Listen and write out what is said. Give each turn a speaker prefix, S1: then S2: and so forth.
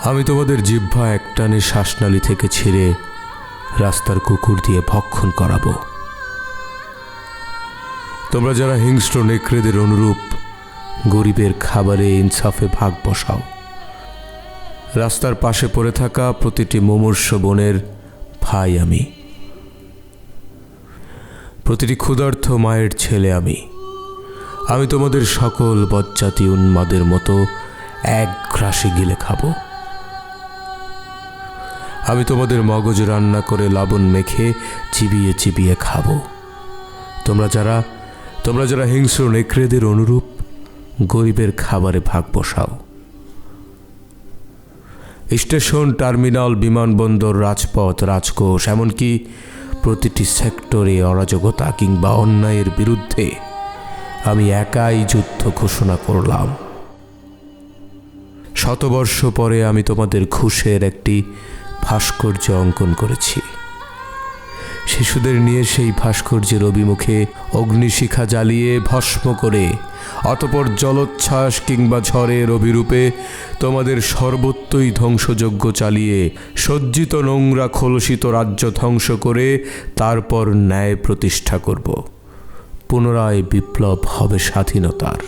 S1: আমি তোমাদের জিহ্বা একটানে শ্বাসনালী থেকে ছিঁড়ে রাস্তার কুকুর দিয়ে ভক্ষণ করাবো। তোমরা যারা হিংস্র নেকড়েদের অনুরূপ গরিবের খাবারে ইনসাফে ভাগ বসাও, রাস্তার পাশে পড়ে থাকা প্রতিটি মুমূর্ষ বোনের ভাই আমি, প্রতিটি ক্ষুধার্ত মায়ের ছেলে আমি তোমাদের সকল বজ্জাতি উন্মাদের মতো এক গ্রাসে গিলে খাবো। আমি তোমাদের মগজ রান্না করে লবণ মেখে চিবিয়ে চিবিয়ে খাবো। তোমরা যারা হিংস্র নেকড়েদের অনুরূপ গরিবের খাবারে ভাগ বসাও। স্টেশন, টার্মিনাল, বিমানবন্দর, রাজপথ, রাজকোষ, এমনকি প্রতিটি সেক্টরে অরাজকতা কিংবা অন্যায়ের বিরুদ্ধে আমি একাই যুদ্ধ ঘোষণা করলাম। শতবর্ষ পরে আমি তোমাদের ঘুষের একটি ভাস্কর্য অঙ্কন করেছি। শিশুদের নিয়ে সেই ভাস্কর্যের অভিমুখে অগ্নিশিখা জ্বালিয়ে ভস্ম করে, অতঃপর জলোচ্ছ্বাস কিংবা ঝড়ের অভিরূপে তোমাদের সর্বত্রই ধ্বংসযজ্ঞ চালিয়ে সজ্জিত নোংরা খলসিত রাজ্য ধ্বংস করে তারপর ন্যায় প্রতিষ্ঠা করব। পুনরায় বিপ্লব হবে স্বাধীনতার।